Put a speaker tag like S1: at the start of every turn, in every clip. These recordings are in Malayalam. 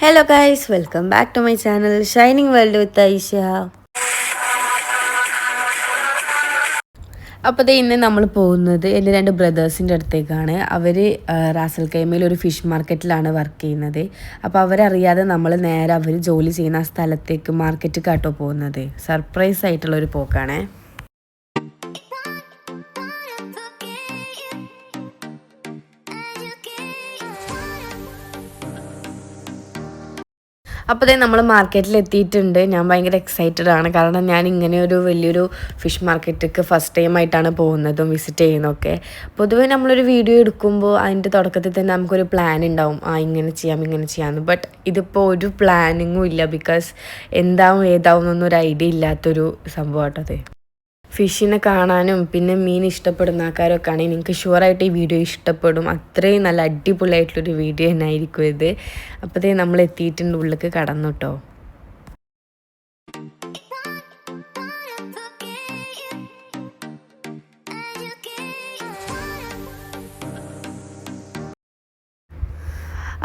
S1: Hello guys, welcome back to my channel Shining World with Aisha. അപ്പോൾ ഇന്ന് നമ്മൾ പോകുന്നത് എൻ്റെ രണ്ട് ബ്രദേഴ്സിൻ്റെ അടുത്തേക്കാണ്. അവർ റാസൽ കൈമയിൽ ഒരു ഫിഷ് മാർക്കറ്റിലാണ് വർക്ക് ചെയ്യുന്നത്. അപ്പോൾ അവരറിയാതെ നമ്മൾ നേരെ അവർ ജോലി ചെയ്യുന്ന സ്ഥലത്തേക്ക് മാർക്കറ്റ് കാട്ടോ പോകുന്നത്. സർപ്രൈസ് ആയിട്ടുള്ളൊരു പോക്കാണ്. അപ്പോൾ നമ്മൾ മാർക്കറ്റിൽ എത്തിയിട്ടുണ്ട്. ഞാൻ ഭയങ്കര എക്സൈറ്റഡ് ആണ്. കാരണം ഞാൻ ഇങ്ങനെ ഒരു വലിയൊരു ഫിഷ് മാർക്കറ്റിലേക്ക് ഫസ്റ്റ് ടൈം ആയിട്ടാണ് പോകുന്നതും വിസിറ്റ് ചെയ്യുന്നതൊക്കെ. പൊതുവേ നമ്മളൊരു വീഡിയോ എടുക്കുമ്പോൾ അതിൻ്റെ തുടക്കത്തിൽ തന്നെ നമുക്കൊരു പ്ലാൻ ഉണ്ടാവും, ഇങ്ങനെ ചെയ്യാമെന്ന്. ബട്ട് ഇതിപ്പോൾ ഒരു പ്ലാനിങ്ങും ഇല്ല. ബിക്കോസ് എന്താവും ഏതാവും എന്നൊരു ഐഡിയ ഇല്ലാത്തൊരു സംഭവമായിട്ടത്. ഫിഷിനെ കാണാനും പിന്നെ മീൻ ഇഷ്ടപ്പെടുന്ന ആൾക്കാരൊക്കെ ആണെങ്കിൽ നിങ്ങൾക്ക് ഷുവറായിട്ട് ഈ വീഡിയോ ഇഷ്ടപ്പെടും. അത്രയും നല്ല അടിപൊളിയായിട്ടുള്ളൊരു വീഡിയോ തന്നെ ആയിരിക്കും ഇത്. അപ്പോഴത്തേ നമ്മൾ എത്തിയിട്ടുണ്ട്, ഉള്ളിലേക്ക് കടന്നു കേട്ടോ.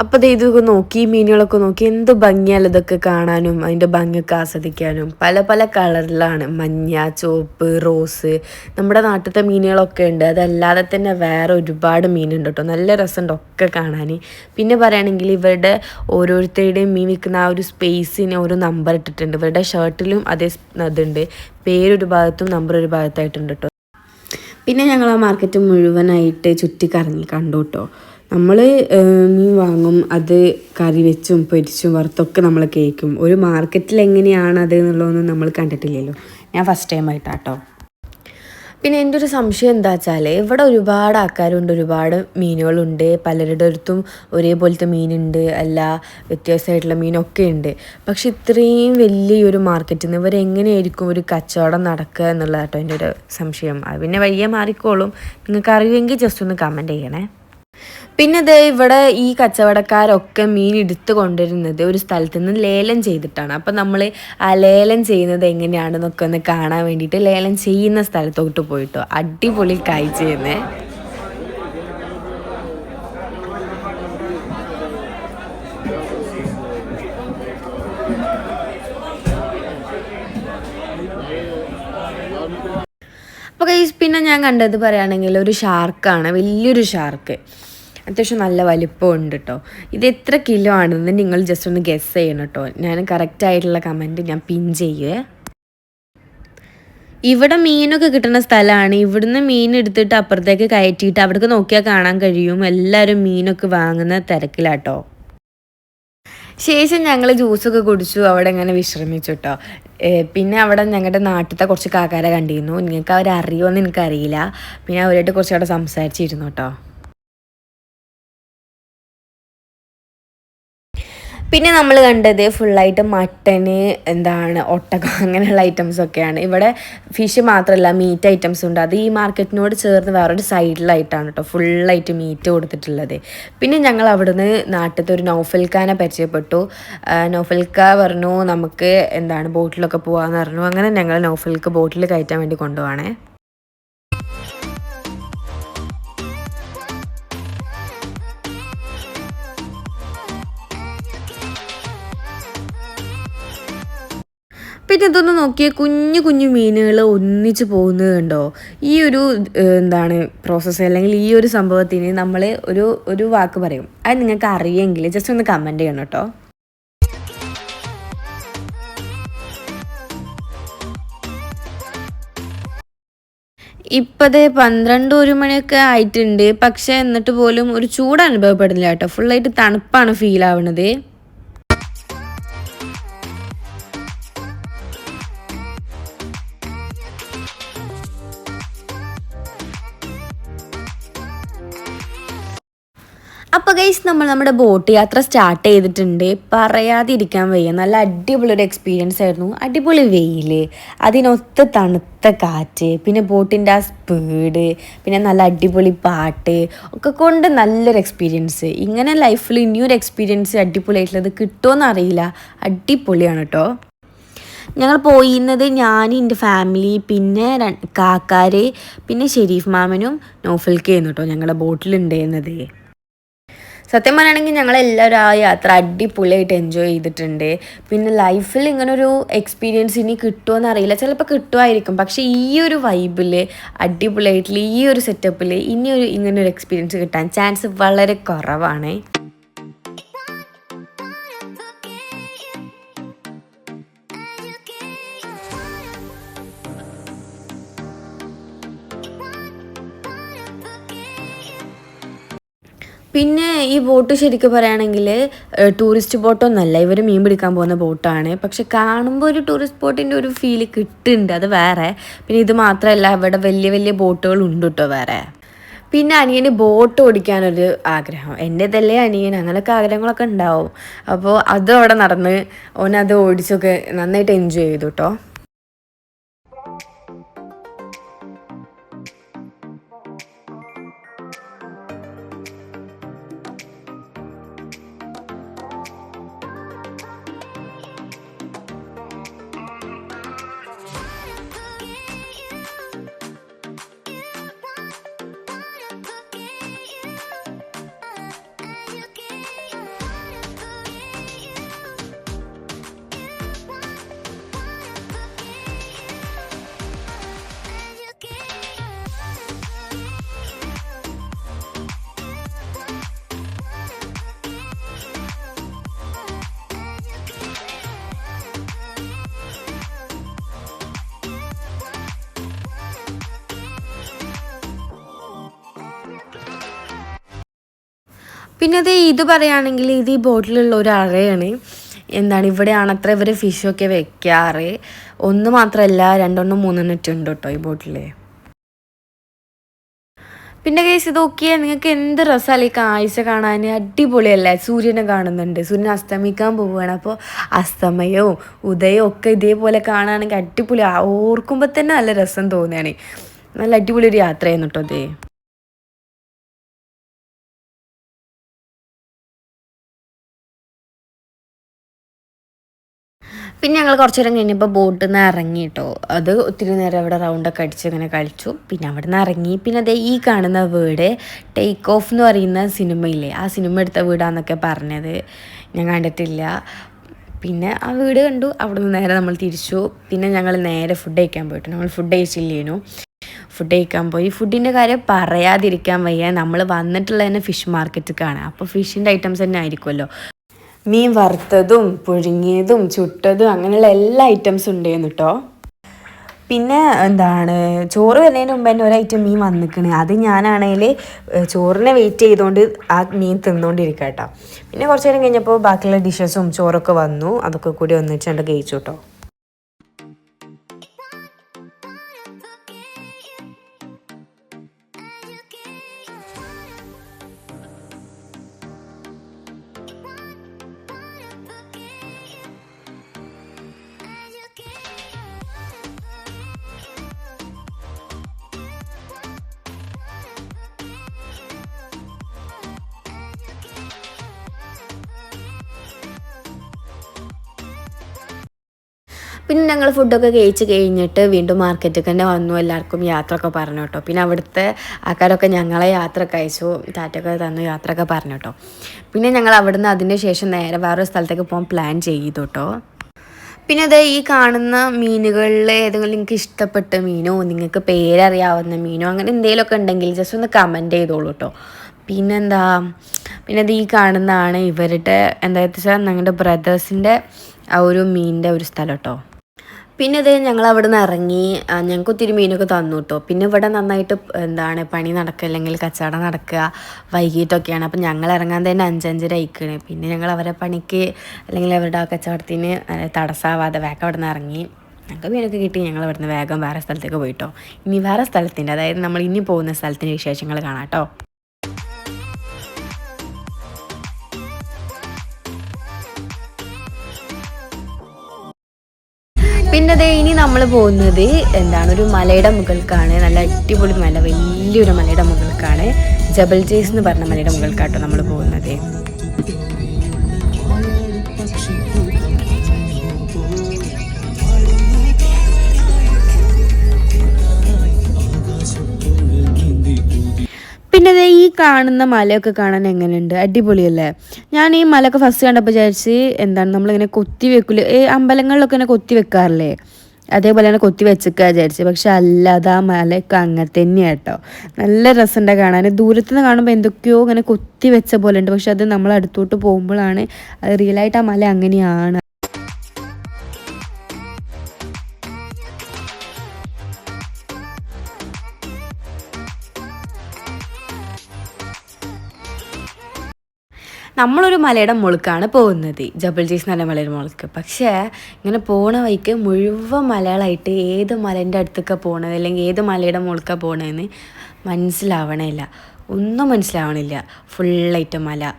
S1: അപ്പോൾ ഇതൊക്കെ നോക്കി, മീനുകളൊക്കെ നോക്കി, എന്ത് ഭംഗിയാലും ഇതൊക്കെ കാണാനും അതിൻ്റെ ഭംഗിയൊക്കെ ആസ്വദിക്കാനും. പല പല കളറിലാണ്, മഞ്ഞ, ചുവപ്പ്, റോസ്. നമ്മുടെ നാട്ടിലത്തെ മീനുകളൊക്കെ ഉണ്ട്. അതല്ലാതെ തന്നെ വേറെ ഒരുപാട് മീനുണ്ട് കേട്ടോ. നല്ല രസമുണ്ട് ഒക്കെ കാണാൻ. പിന്നെ പറയുകയാണെങ്കിൽ ഇവരുടെ ഓരോരുത്തരുടെയും മീൻ വിൽക്കുന്ന ആ ഒരു സ്പേസിന് ഒരു നമ്പർ ഇട്ടിട്ടുണ്ട്. ഇവരുടെ ഷർട്ടിലും അതേ അതുണ്ട്. പേരൊരു ഭാഗത്തും നമ്പർ ഒരു ഭാഗത്തായിട്ടുണ്ട് കേട്ടോ. പിന്നെ ഞങ്ങൾ ആ മാർക്കറ്റ് മുഴുവനായിട്ട് ചുറ്റിക്കറങ്ങി കണ്ടു കേട്ടോ. നമ്മൾ മീൻ വാങ്ങും, അത് കറി വെച്ചും പൊരിച്ചും വറുത്തൊക്കെ നമ്മൾ കേൾക്കും. ഒരു മാർക്കറ്റിൽ എങ്ങനെയാണ് അത് എന്നുള്ളതൊന്നും നമ്മൾ കണ്ടിട്ടില്ലല്ലോ. ഞാൻ ഫസ്റ്റ് ടൈം ആയിട്ടാട്ടോ. പിന്നെ എൻ്റെ ഒരു സംശയം എന്താ വെച്ചാൽ ഇവിടെ ഒരുപാട് ആൾക്കാരുണ്ട്, ഒരുപാട് മീനുകളുണ്ട്. പലരുടെ അടുത്തും ഒരേപോലത്തെ മീനുണ്ട്, അല്ല വ്യത്യാസമായിട്ടുള്ള മീനൊക്കെ ഉണ്ട്. പക്ഷെ ഇത്രയും വലിയൊരു മാർക്കറ്റിൽ നിന്ന് ഇവരെങ്ങനെയായിരിക്കും ഒരു കച്ചവടം നടക്കുക എന്നുള്ളതാട്ടോ എൻ്റെ ഒരു സംശയം. അത് പിന്നെ വഴിയെ മാറിക്കോളും. നിങ്ങൾക്ക് അറിയുമെങ്കിൽ ജസ്റ്റ് ഒന്ന് കമൻറ്റ് ചെയ്യണേ. പിന്നെ ഇവിടെ ഈ കച്ചവടക്കാരൊക്കെ മീൻ എടുത്ത് കൊണ്ടുവരുന്നത് ഒരു സ്ഥലത്ത് നിന്ന് ലേലം ചെയ്തിട്ടാണ്. അപ്പം നമ്മൾ ആ ലേലം ചെയ്യുന്നത് എങ്ങനെയാണെന്നൊക്കെ ഒന്ന് കാണാൻ വേണ്ടിയിട്ട് ലേലം ചെയ്യുന്ന സ്ഥലത്തോട്ട് പോയിട്ടോ. അടിപൊളി കാഴ്ച ചെയ്യുന്നേ. അപ്പോൾ പിന്നെ ഞാൻ കണ്ടത് പറയുകയാണെങ്കിൽ ഒരു ഷാർക്കാണ്, വലിയൊരു ഷാർക്ക്. അത്യാവശ്യം നല്ല വലിപ്പമുണ്ട് കേട്ടോ. ഇത് എത്ര കിലോ ആണെന്ന് നിങ്ങൾ ജസ്റ്റ് ഒന്ന് ഗെസ് ചെയ്യണം കേട്ടോ. ഞാൻ കറക്റ്റായിട്ടുള്ള കമൻറ്റ് ഞാൻ പിൻ ചെയ്യുവേ. ഇവിടെ മീനൊക്കെ കിട്ടുന്ന സ്ഥലമാണ്. ഇവിടുന്ന് മീൻ എടുത്തിട്ട് അപ്പുറത്തേക്ക് കയറ്റിയിട്ട് അവിടേക്ക് നോക്കിയാൽ കാണാൻ കഴിയും. എല്ലാവരും മീനൊക്കെ വാങ്ങുന്ന തിരക്കിലാട്ടോ. ശേഷം ഞങ്ങൾ ജ്യൂസൊക്കെ കുടിച്ചു, അവിടെ ഇങ്ങനെ വിശ്രമിച്ചു കേട്ടോ. പിന്നെ അവിടെ ഞങ്ങളുടെ നാട്ടിലത്തെ കുറച്ച് കാക്കാരെ കണ്ടിരുന്നു. നിങ്ങൾക്ക് അവരറിയുമോയെന്ന് എനിക്കറിയില്ല. പിന്നെ അവരായിട്ട് കുറച്ച് അവിടെ സംസാരിച്ചിരുന്നു കേട്ടോ. പിന്നെ നമ്മൾ കണ്ടത് ഫുള്ളായിട്ട് മട്ടന്, ഒട്ടകം, അങ്ങനെയുള്ള ഐറ്റംസൊക്കെയാണ്. ഇവിടെ ഫിഷ് മാത്രമല്ല മീറ്റ് ഐറ്റംസും ഉണ്ട്. അത് ഈ മാർക്കറ്റിനോട് ചേർന്ന് വേറൊരു സൈഡിലായിട്ടാണ് കേട്ടോ ഫുള്ളായിട്ട് മീറ്റ് കൊടുത്തിട്ടുള്ളത്. പിന്നെ ഞങ്ങൾ അവിടുന്ന് നാട്ടിലത്തെ ഒരു നൗഫൽഖാനെ പരിചയപ്പെട്ടു. നൗഫൽഖ പറഞ്ഞു നമുക്ക് ബോട്ടിലൊക്കെ പോകാമെന്ന് പറഞ്ഞു. അങ്ങനെ ഞങ്ങൾ നൗഫൽക്ക് ബോട്ടിൽ കയറ്റാൻ വേണ്ടി കൊണ്ടുപോവാണേ. പിന്നെ ഇതൊന്ന് നോക്കിയാൽ കുഞ്ഞു കുഞ്ഞു മീനുകൾ ഒന്നിച്ച് പോകുന്നത് കണ്ടോ. ഈ ഒരു പ്രോസസ്സ് അല്ലെങ്കിൽ ഈ ഒരു സംഭവത്തിന് നമ്മൾ ഒരു വാക്ക് പറയും. അത് നിങ്ങൾക്ക് അറിയെങ്കിൽ ജസ്റ്റ് ഒന്ന് കമൻറ്റ് ചെയ്യണം കേട്ടോ. ഇപ്പത് 12-1 മണിയൊക്കെ ആയിട്ടുണ്ട്. പക്ഷെ എന്നിട്ട് പോലും ഒരു ചൂട് അനുഭവപ്പെടുന്നില്ല കേട്ടോ. ഫുള്ളായിട്ട് തണുപ്പാണ് ഫീൽ ആവുന്നത്. അപ്പോൾ ഗൈസ് നമ്മുടെ ബോട്ട് യാത്ര സ്റ്റാർട്ട് ചെയ്തിട്ടുണ്ട്. പറയാതിരിക്കാൻ വയ്യ. നല്ല അടിപൊളി ഒരു എക്സ്പീരിയൻസ് ആയിരുന്നു. അടിപൊളി വെയിൽ, അതിനൊത്ത തണുത്ത കാറ്റ്, പിന്നെ ബോട്ടിൻ്റെ ആ സ്പീഡ്, പിന്നെ നല്ല അടിപൊളി പാട്ട് ഒക്കെ കൊണ്ട് നല്ലൊരു എക്സ്പീരിയൻസ്. ഇങ്ങനെ ലൈഫിൽ ഇനിയൊരു എക്സ്പീരിയൻസ് അടിപൊളിയായിട്ടുള്ളത് കിട്ടുമോയെന്ന് അറിയില്ല. അടിപൊളിയാണ് കേട്ടോ. ഞങ്ങൾ പോയിരുന്നത് ഞാൻ, എൻ്റെ ഫാമിലി, പിന്നെ കാക്കാർ, പിന്നെ ഷെരീഫ് മാമനും നൗഫൽക്കയും കേട്ടോ ഞങ്ങളുടെ ബോട്ടിലുണ്ടായിരുന്നത്. സത്യം പറയുകയാണെങ്കിൽ ഞങ്ങളെല്ലാവരും ആ യാത്ര അടിപൊളിയായിട്ട് എൻജോയ് ചെയ്തിട്ടുണ്ട്. പിന്നെ ലൈഫിൽ ഇങ്ങനൊരു എക്സ്പീരിയൻസ് ഇനി കിട്ടുമോ അറിയില്ല, ചിലപ്പോൾ കിട്ടുമായിരിക്കും. പക്ഷേ ഈ ഒരു വൈബിൽ അടിപൊളിയായിട്ടുള്ള ഈ ഒരു സെറ്റപ്പിൽ ഇനിയൊരു ഇങ്ങനൊരു എക്സ്പീരിയൻസ് കിട്ടാൻ ചാൻസ് വളരെ കുറവാണ്. പിന്നെ ഈ ബോട്ട് ശരിക്കും പറയുകയാണെങ്കിൽ ടൂറിസ്റ്റ് ബോട്ടൊന്നുമല്ല, ഇവർ മീൻ പിടിക്കാൻ പോകുന്ന ബോട്ടാണ്. പക്ഷെ കാണുമ്പോൾ ഒരു ടൂറിസ്റ്റ് ബോട്ടിൻ്റെ ഒരു ഫീല് കിട്ടുന്നുണ്ട്, അത് വേറെ. പിന്നെ ഇത് മാത്രമല്ല, ഇവിടെ വലിയ വലിയ ബോട്ടുകളുണ്ട് കേട്ടോ വേറെ. പിന്നെ അനിയന് ബോട്ട് ഓടിക്കാനൊരു ആഗ്രഹം, എൻ്റേതല്ലേ അനിയൻ, അങ്ങനെയൊക്കെ ആഗ്രഹങ്ങളൊക്കെ ഉണ്ടാവും. അപ്പോൾ അതും അവിടെ നടന്ന് ഓനത് ഓടിച്ചൊക്കെ നന്നായിട്ട് എൻജോയ് ചെയ്തു കേട്ടോ. പിന്നെ ഇത് പറയുകയാണെങ്കിൽ ഇത് ഈ ബോട്ടിലുള്ള ഒരു അറയാണ്. ഇവിടെയാണത്ര ഇവർ ഫിഷൊക്കെ വെക്കാറ്. ഒന്ന് മാത്രമല്ല, 2 3 ഉണ്ട് കേട്ടോ ഈ ബോട്ടിൽ. പിന്നെ കേസ് ഇത് നോക്കിയാൽ നിങ്ങൾക്ക് എന്ത് രസമല്ലേ ഈ കാഴ്ച കാണാൻ, അടിപൊളിയല്ലേ. സൂര്യനെ കാണുന്നുണ്ട്, സൂര്യൻ അസ്തമിക്കാൻ പോവുകയാണ്. അപ്പോൾ അസ്തമയവും ഉദയവും ഒക്കെ ഇതേപോലെ കാണുകയാണെങ്കിൽ അടിപൊളി, ഓർക്കുമ്പോൾ തന്നെ നല്ല രസം തോന്നുകയാണ്. നല്ല അടിപൊളി ഒരു യാത്രയായിരുന്നു കേട്ടോ അതേ. പിന്നെ ഞങ്ങൾ കുറച്ച് നേരം കഴിഞ്ഞപ്പോൾ ബോട്ടിൽ നിന്ന് ഇറങ്ങി കേട്ടോ. അത് ഒത്തിരി നേരം അവിടെ റൗണ്ടൊക്കെ അടിച്ച് ഇങ്ങനെ കളിച്ചു. പിന്നെ അവിടെ നിന്ന് ഇറങ്ങി. പിന്നെ അതേ ഈ കാണുന്ന വീട് ടേക്ക് ഓഫ് എന്ന് പറയുന്ന സിനിമയില്ലേ, ആ സിനിമ എടുത്ത വീടാന്നൊക്കെ പറഞ്ഞത്, ഞാൻ കണ്ടിട്ടില്ല. പിന്നെ ആ വീട് കണ്ടു, അവിടെ നിന്ന് നേരെ നമ്മൾ തിരിച്ചു. പിന്നെ ഞങ്ങൾ നേരെ ഫുഡ് കഴിക്കാൻ പോയിട്ടു. നമ്മൾ ഫുഡ് കഴിച്ചില്ലേനു, ഫുഡ് കഴിക്കാൻ പോയി. ഫുഡിൻ്റെ കാര്യം പറയാതിരിക്കാൻ വയ്യ, നമ്മൾ വന്നിട്ടുള്ള തന്നെ ഫിഷ് മാർക്കറ്റിലേക്കാണ്. അപ്പോൾ ഫിഷിൻ്റെ ഐറ്റംസ് തന്നെ ആയിരിക്കുമല്ലോ. മീൻ വറുത്തതും പുഴുങ്ങിയതും ചുട്ടതും അങ്ങനെയുള്ള എല്ലാ ഐറ്റംസും ഉണ്ടായിരുന്നു കേട്ടോ. പിന്നെ ചോറ് വരുന്നതിന് മുമ്പ് തന്നെ ഒരു ഐറ്റം മീൻ വന്നിക്കണ്. അത് ഞാനാണെങ്കിൽ ചോറിനെ വെയിറ്റ് ചെയ്തുകൊണ്ട് ആ മീൻ തിന്നുകൊണ്ടിരിക്കുക കേട്ടോ. പിന്നെ കുറച്ച് നേരം കഴിഞ്ഞപ്പോൾ ബാക്കിയുള്ള ഡിഷസും ചോറൊക്കെ വന്നു, അതൊക്കെ കൂടി ഒന്നിച്ചുകൊണ്ട് കഴിച്ചു കേട്ടോ. പിന്നെ ഞങ്ങൾ ഫുഡൊക്കെ കഴിച്ച് കഴിഞ്ഞിട്ട് വീണ്ടും മാർക്കറ്റിൽ തന്നെ വന്നു, എല്ലാവർക്കും യാത്രയൊക്കെ പറഞ്ഞു കേട്ടോ. പിന്നെ അവിടുത്തെ ആൾക്കാരൊക്കെ ഞങ്ങളെ യാത്രയൊക്കെ അയച്ചു, ടാറ്റൊക്കെ തന്നു, യാത്രയൊക്കെ പറഞ്ഞു കേട്ടോ. പിന്നെ ഞങ്ങൾ അവിടുന്ന് അതിന് ശേഷം നേരെ വേറൊരു സ്ഥലത്തേക്ക് പോകാൻ പ്ലാൻ ചെയ്തു കേട്ടോ. പിന്നെ ഈ കാണുന്ന മീനുകളിൽ ഏതെങ്കിലും നിങ്ങൾക്ക് ഇഷ്ടപ്പെട്ട മീനോ നിങ്ങൾക്ക് പേരറിയാവുന്ന മീനോ അങ്ങനെ എന്തെങ്കിലുമൊക്കെ ഉണ്ടെങ്കിൽ ജസ്റ്റ് ഒന്ന് കമൻറ്റ് ചെയ്തോളൂ കേട്ടോ. പിന്നെ ഈ കാണുന്നതാണ് ഇവരുടെ വെച്ചാൽ ഞങ്ങളുടെ ബ്രദേഴ്സിൻ്റെ ആ ഒരു മീനിൻ്റെ ഒരു സ്ഥലം കേട്ടോ. പിന്നെ ഞങ്ങൾ അവിടെ നിന്ന് ഇറങ്ങി, ഞങ്ങൾക്ക് ഒത്തിരി മീനൊക്കെ തന്നു കേട്ടോ. പിന്നെ ഇവിടെ നന്നായിട്ട് പണി നടക്കുക, അല്ലെങ്കിൽ കച്ചവടം നടക്കുക വൈകിട്ടൊക്കെയാണ്. അപ്പം ഞങ്ങൾ ഇറങ്ങാൻ തന്നെ 5-5:30 ആയിക്കണ്. പിന്നെ ഞങ്ങൾ അവരെ പണിക്ക് അല്ലെങ്കിൽ അവരുടെ ആ കച്ചവടത്തിന് തടസ്സമാവാതെ വേഗം അവിടെ നിന്ന് ഇറങ്ങി. ഞങ്ങൾക്ക് മീനൊക്കെ കിട്ടി. ഞങ്ങൾ ഇവിടെ നിന്ന് വേഗം വേറെ സ്ഥലത്തേക്ക് പോയിട്ടോ. ഇനി വേറെ സ്ഥലത്തിൻ്റെ, അതായത് നമ്മൾ ഇനി പോകുന്ന സ്ഥലത്തിൻ്റെ വിശേഷങ്ങൾ കാണാം കേട്ടോ. പിന്നെ ഇനി നമ്മൾ പോകുന്നത് ഒരു മലയുടെ മുകൾക്കാണ്. നല്ല അടിപൊളി മല, വലിയൊരു മലയുടെ മുകൾക്കാണ്. ജബൽ ജെയ്സ് എന്ന് പറഞ്ഞ മലയുടെ മുകൾക്കാട്ടോ നമ്മൾ പോകുന്നത്. പിന്നെ ഈ കാണുന്ന മലയൊക്കെ കാണാൻ എങ്ങനെയുണ്ട്? അടിപൊളിയല്ലേ? ഞാൻ ഈ മലയൊക്കെ ഫസ്റ്റ് കണ്ടപ്പോൾ വിചാരിച്ച് എന്താണ് നമ്മളിങ്ങനെ കൊത്തി വെക്കില്ല, അമ്പലങ്ങളിലൊക്കെ ഇങ്ങനെ കൊത്തി വെക്കാറില്ലേ, അതേപോലെ തന്നെ കൊത്തി വെച്ചേക്കുക വിചാരിച്ചു. പക്ഷെ അല്ല, അത് ആ മലയൊക്കെ അങ്ങനെ തന്നെയാണ് കേട്ടോ. നല്ല രസമുണ്ട് കാണാൻ. ദൂരത്തു നിന്ന് കാണുമ്പോൾ എന്തൊക്കെയോ ഇങ്ങനെ കൊത്തി വെച്ച പോലെ ഉണ്ട്, പക്ഷെ അത് നമ്മൾ അടുത്തോട്ട് പോകുമ്പോഴാണ് അത് റിയലായിട്ട് ആ മല അങ്ങനെയാണ്. നമ്മളൊരു മലയുടെ മുകൾക്കാണ് പോകുന്നത്, ജബൽ ജയ്സ് എന്ന് പറഞ്ഞ മലയുടെ മുകൾക്ക്. പക്ഷേ ഇങ്ങനെ പോണ വഴിക്ക് മുഴുവൻ മലകളായിട്ട് ഏത് മലേൻ്റെ അടുത്തൊക്കെ പോകണത് അല്ലെങ്കിൽ ഏത് മലയുടെ മുകൾക്കാണ് പോകണതെന്ന് മനസ്സിലാവണില്ല, ഒന്നും മനസ്സിലാവണില്ല. ഫുള്ളായിട്ട് മല.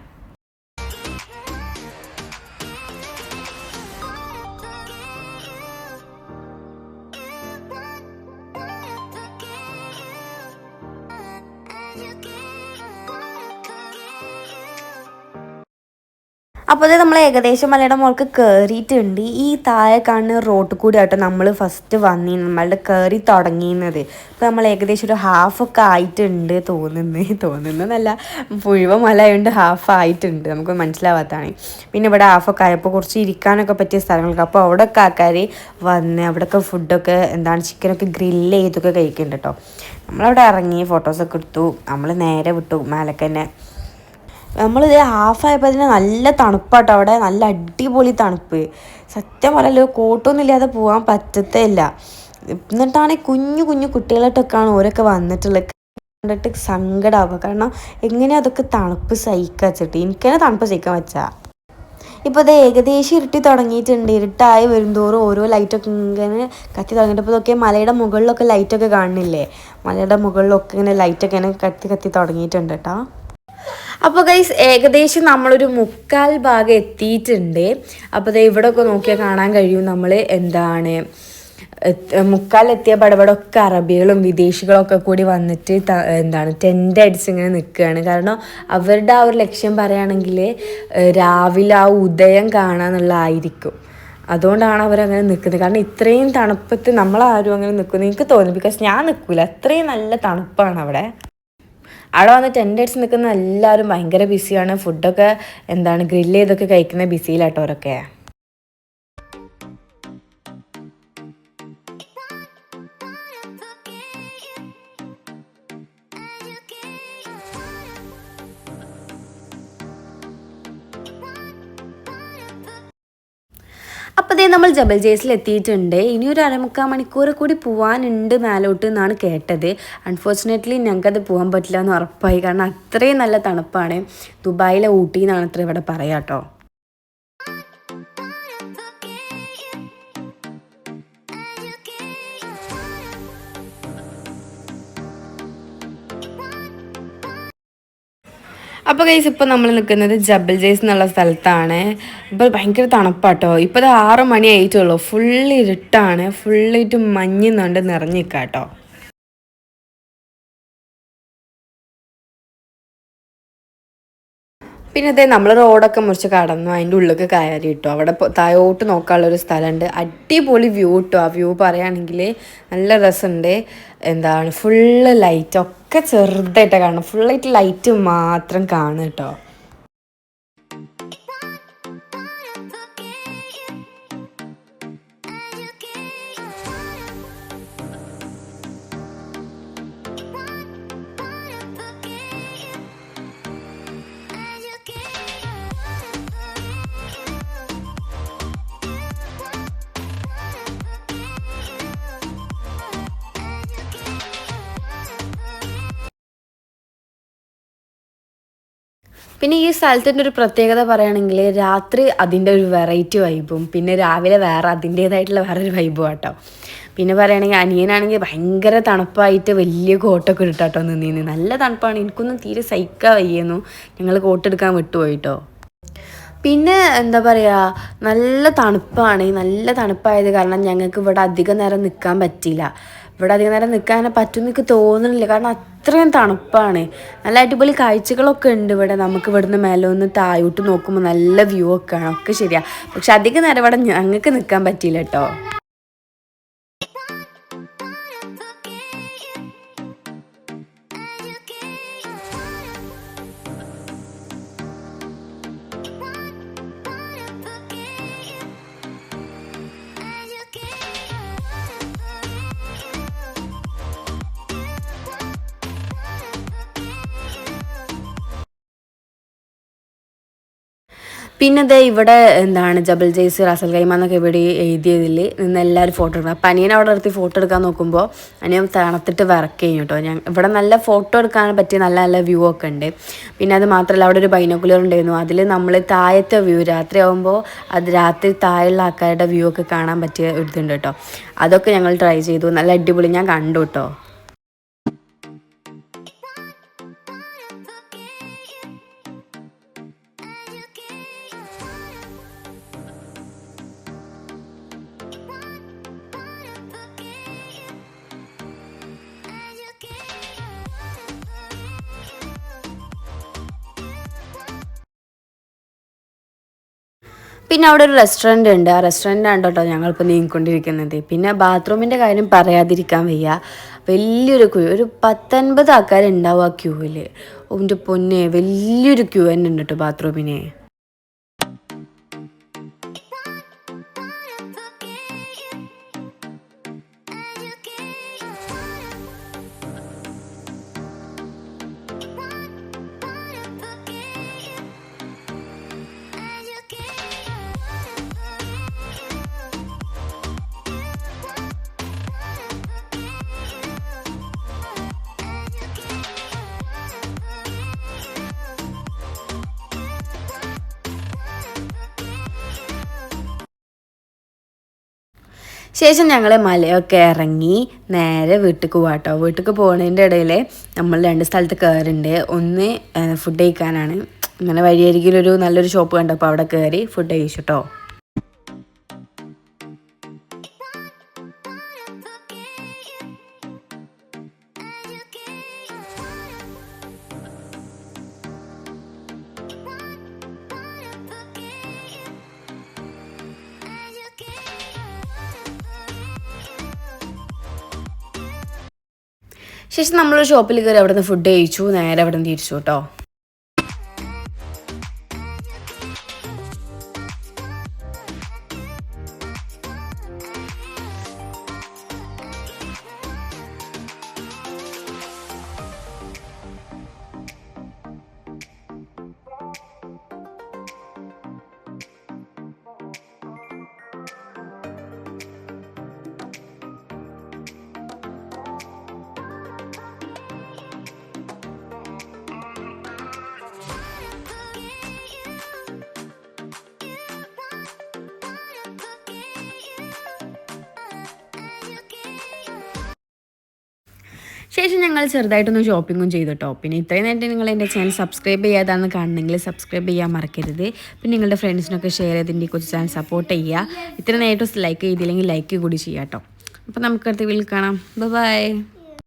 S1: അപ്പോൾ അത് നമ്മൾ ഏകദേശം മലയുടെ മുകൾക്ക് കയറിയിട്ടുണ്ട്. ഈ താഴെ കാണുന്ന റോഡ് കൂടി ആട്ടോ നമ്മൾ ഫസ്റ്റ് നമ്മളുടെ കയറി തുടങ്ങിയിരുന്നത്. ഇപ്പോൾ നമ്മൾ ഏകദേശം ഒരു ഹാഫൊക്കെ ആയിട്ടുണ്ട് തോന്നുന്നതല്ല, മുഴുവൻ മല ആയതുകൊണ്ട് ഹാഫ് ആയിട്ടുണ്ട്, നമുക്ക് മനസ്സിലാവാത്തതാണ്. പിന്നെ ഇവിടെ ഹാഫൊക്കെ ആയപ്പോൾ കുറച്ച് ഇരിക്കാനൊക്കെ പറ്റിയ സ്ഥലങ്ങളൊക്കെ, അപ്പോൾ അവിടെയൊക്കെ ആൾക്കാർ വന്ന് അവിടെയൊക്കെ ഫുഡൊക്കെ ചിക്കനൊക്കെ ഗ്രില്ല് ചെയ്തൊക്കെ കഴിക്കുന്നുണ്ട് കേട്ടോ. നമ്മളവിടെ ഇറങ്ങി ഫോട്ടോസൊക്കെ എടുത്തു, നമ്മൾ നേരെ വിട്ടു മേലേക്ക് തന്നെ. നമ്മളിത് ഹാഫായപ്പോൾ അതിന് നല്ല തണുപ്പാട്ടോ അവിടെ, നല്ല അടിപൊളി തണുപ്പ്. സത്യം പറയല്ലോ, കോട്ടൊന്നും ഇല്ലാതെ പോകാൻ പറ്റത്തേ ഇല്ല. എന്നിട്ടാണെങ്കിൽ കുഞ്ഞു കുഞ്ഞു കുട്ടികളായിട്ടൊക്കെയാണ് ഓരൊക്കെ വന്നിട്ടുള്ളത്. കണ്ടിട്ട് സങ്കടമാവുക, കാരണം എങ്ങനെയാണ് അതൊക്കെ തണുപ്പ് സഹിക്കാൻ വെച്ചിട്ട്. എനിക്കന്നെ തണുപ്പ് സഹിക്കാൻ വെച്ചാൽ. ഇപ്പോൾ അത് ഏകദേശം ഇരുട്ടി തുടങ്ങിയിട്ടുണ്ട്. ഇരുട്ടായി വരുന്തോറും ഓരോ ലൈറ്റൊക്കെ ഇങ്ങനെ കത്തി തുടങ്ങിയിട്ട്, ഇപ്പോൾ ഇതൊക്കെ മലയുടെ മുകളിലൊക്കെ ലൈറ്റൊക്കെ കാണുന്നില്ലേ, മലയുടെ മുകളിലൊക്കെ ഇങ്ങനെ ലൈറ്റൊക്കെ ഇങ്ങനെ കത്തി തുടങ്ങിയിട്ടുണ്ട് കേട്ടോ. അപ്പോൾ ഗൈസ് ഏകദേശം നമ്മളൊരു 3/4 ഭാഗം എത്തിയിട്ടുണ്ട്. അപ്പോൾ അത് ഇവിടെയൊക്കെ നോക്കിയാൽ കാണാൻ കഴിയും, നമ്മൾ 3/4 എത്തിയ പടപടൊക്കെ അറബികളും വിദേശികളൊക്കെ കൂടി വന്നിട്ട് ടെൻ്റ് അടിച്ച് ഇങ്ങനെ നിൽക്കുകയാണ്. കാരണം അവരുടെ ആ ഒരു ലക്ഷ്യം പറയുകയാണെങ്കിൽ രാവിലെ ആ ഉദയം കാണാന്നുള്ളതായിരിക്കും. അതുകൊണ്ടാണ് അവരങ്ങനെ നിൽക്കുന്നത്. കാരണം ഇത്രയും തണുപ്പത്ത് നമ്മളാരും അങ്ങനെ നിൽക്കുന്നത് എനിക്ക് തോന്നുന്നു, ബിക്കോസ് ഞാൻ നിൽക്കില്ല, അത്രയും നല്ല തണുപ്പാണ് അവിടെ. അവിടെ വന്ന് ടെൻ്റ് അടിച്ച് നിൽക്കുന്ന എല്ലാവരും ഭയങ്കര ബിസിയാണ്. ഫുഡൊക്കെ ഗ്രില്ല് ചെയ്തൊക്കെ കഴിക്കുന്ന ബിസിയിലാട്ടോ അവരൊക്കെ. അപ്പോൾ അതേ നമ്മൾ ജബൽ ജയ്സിൽ എത്തിയിട്ടുണ്ട്. ഇനി ഒരു 1/4 മണിക്കൂർ കൂടി പോകാനുണ്ട് മേലോട്ട് എന്നാണ് കേട്ടത്. അൺഫോർച്ചുനേറ്റ്ലി ഞങ്ങൾക്കത് പോകാൻ പറ്റില്ല എന്ന് ഉറപ്പായി, കാരണം അത്രയും നല്ല തണുപ്പാണ്. ദുബായിലെ ഊട്ടി എന്നാണ് അത്ര ഇവിടെ പറയാം കേട്ടോ. അപ്പോൾ ഗൈസ് ഇപ്പോൾ നമ്മൾ നിൽക്കുന്നത് ജബൽ ജയ്സ് എന്നുള്ള സ്ഥലത്താണ്. ഇപ്പോൾ ഭയങ്കര തണുപ്പാട്ടോ. ഇപ്പോൾ അത് 6 മണി ആയിട്ടുള്ളൂ, ഫുൾ ഇരുട്ടാണ്, ഫുള്ളായിട്ട് മഞ്ഞുന്നുണ്ട് നിറഞ്ഞിരിക്കുക കേട്ടോ. പിന്നെ അതേ നമ്മൾ റോഡൊക്കെ മുറിച്ച് കടന്നു അതിൻ്റെ ഉള്ളിലേക്ക് കയറി കിട്ടും. അവിടെ താഴോട്ട് നോക്കാനുള്ളൊരു സ്ഥലമുണ്ട്, അടിപൊളി വ്യൂ കിട്ടും. ആ വ്യൂ പറയുകയാണെങ്കിൽ നല്ല രസമുണ്ട്. ഫുള്ള് ലൈറ്റ് ഒക്കെ ചെറുതായിട്ട് കാണണം, ഫുള്ളായിട്ട് ലൈറ്റ് മാത്രം കാണും കേട്ടോ. പിന്നെ ഈ സ്ഥലത്തിൻ്റെ ഒരു പ്രത്യേകത പറയുകയാണെങ്കിൽ രാത്രി അതിൻ്റെ ഒരു വെറൈറ്റി വൈബും, പിന്നെ രാവിലെ വേറെ അതിൻ്റേതായിട്ടുള്ള വേറൊരു വൈബും കേട്ടോ. പിന്നെ പറയുകയാണെങ്കിൽ അനിയനാണെങ്കിൽ ഭയങ്കര തണുപ്പായിട്ട് വലിയ കോട്ടൊക്കെ ഇട്ടാട്ടോ നിന്നീന്ന്. നല്ല തണുപ്പാണ്, എനിക്കൊന്നും തീരെ സഹിക്കാൻ വയ്യുന്നു. ഞങ്ങൾ കോട്ടെടുക്കാൻ വിട്ടുപോയിട്ടോ. പിന്നെ നല്ല തണുപ്പാണ്. നല്ല തണുപ്പായത് കാരണം ഞങ്ങൾക്ക് ഇവിടെ അധികം നേരം നിൽക്കാൻ പറ്റിയില്ല. ഇവിടെ അധികം നേരം നിൽക്കാൻ പറ്റുമെന്ന് എനിക്ക് തോന്നുന്നില്ല, കാരണം അത്രയും തണുപ്പാണ്. നല്ല അടിപൊളി കാഴ്ചകളൊക്കെ ഉണ്ട് ഇവിടെ. നമുക്ക് ഇവിടുന്ന് മേലെ ഒന്ന് താഴോട്ട് നോക്കുമ്പോൾ നല്ല വ്യൂ ഒക്കെ ആണ്, ഒക്കെ ശരിയാണ്. പക്ഷെ അധികം നേരം ഇവിടെ ഞങ്ങൾക്ക് നിൽക്കാൻ പറ്റിയില്ല കേട്ടോ. പിന്നെ ദേ ഇവിടെ എന്താണ് ജബൽ ജയ്സ് റാസൽ ഖൈമ എന്നൊക്കെ ഇവിടെ എഴുതിയതിൽ നിന്ന് എല്ലാവരും ഫോട്ടോ എടുക്കണം. അപ്പം അനിയൻ അവിടെ നിർത്തി ഫോട്ടോ എടുക്കാൻ നോക്കുമ്പോൾ അനിയൻ തണുത്തിട്ട് വിറക്കുകയും കേട്ടോ. ഇവിടെ നല്ല ഫോട്ടോ എടുക്കാൻ പറ്റിയ നല്ല നല്ല വ്യൂ ഒക്കെ ഉണ്ട്. പിന്നെ അത് മാത്രമല്ല അവിടെ ഒരു ബൈനോക്കുലർ ഉണ്ടായിരുന്നു. അതിൽ നമ്മൾ താഴത്തെ വ്യൂ രാത്രി ആകുമ്പോൾ അത് രാത്രി താഴെയുള്ള ആൾക്കാരുടെ വ്യൂ ഒക്കെ കാണാൻ പറ്റിയ ഒരു ഇതുണ്ട് കേട്ടോ. അതൊക്കെ ഞങ്ങൾ ട്രൈ ചെയ്തു. നല്ല അടിപൊളി, ഞാൻ കണ്ടു കേട്ടോ. പിന്നെ അവിടെ ഒരു റെസ്റ്റോറൻറ്റ് ഉണ്ട്. ആ റെസ്റ്റോറൻറ്റാണ് കേട്ടോ ഞങ്ങളിപ്പോൾ നീങ്ങിക്കൊണ്ടിരിക്കുന്നത്. പിന്നെ ബാത്റൂമിൻ്റെ കാര്യം പറയാതിരിക്കാൻ വയ്യ. വലിയൊരു ക്യൂ, ഒരു 10-50 ആൾക്കാരുണ്ടാവും ആ ക്യൂവിൽ. എൻ്റെ പൊന്നെ, വലിയൊരു ക്യൂ തന്നെ ഉണ്ട് കേട്ടോ ബാത്റൂമിന്. ശേഷം ഞങ്ങൾ മലയൊക്കെ ഇറങ്ങി നേരെ വീട്ടിലേക്ക് പോകാട്ടോ. വീട്ടിലേക്ക് പോകുന്നതിൻ്റെ ഇടയിൽ നമ്മൾ 2 സ്ഥലത്ത് കയറുന്നുണ്ട്. ഒന്ന് ഫുഡ് കഴിക്കാനാണ്. അങ്ങനെ വഴിയരികിലൊരു നല്ലൊരു ഷോപ്പ് കണ്ടപ്പോൾ അവിടെ കയറി ഫുഡ് കഴിച്ചു കേട്ടോ. ശേഷം നമ്മളൊരു ഷോപ്പിൽ കയറി അവിടെ നിന്ന് ഫുഡ് കഴിച്ചു. നേരെ അവിടെ നിന്ന് തിരിച്ചു കേട്ടോ. ശേഷം ഞങ്ങൾ ചെറുതായിട്ടൊന്ന് ഷോപ്പിങ്ങും ചെയ്തിട്ടോ. പിന്നെ ഇത്രയും നേരത്തെ നിങ്ങൾ എൻ്റെ ചാനൽ സബ്സ്ക്രൈബ് ചെയ്യാതാണെന്ന് കാണണമെങ്കിൽ സബ്സ്ക്രൈബ് ചെയ്യാൻ മറക്കരുത്. പിന്നെ നിങ്ങളുടെ ഫ്രണ്ട്സിനൊക്കെ ഷെയർ ചെയ്തിട്ട് കൊച്ചു ചാനൽ സപ്പോർട്ട് ചെയ്യുക. ഇത്ര നേരത്തെ ലൈക്ക് ചെയ്തില്ലെങ്കിൽ ലൈക്ക് കൂടി ചെയ്യാം കേട്ടോ. അപ്പോൾ നമുക്കടുത്ത വീട്ടിൽ കാണാം. ബൈ.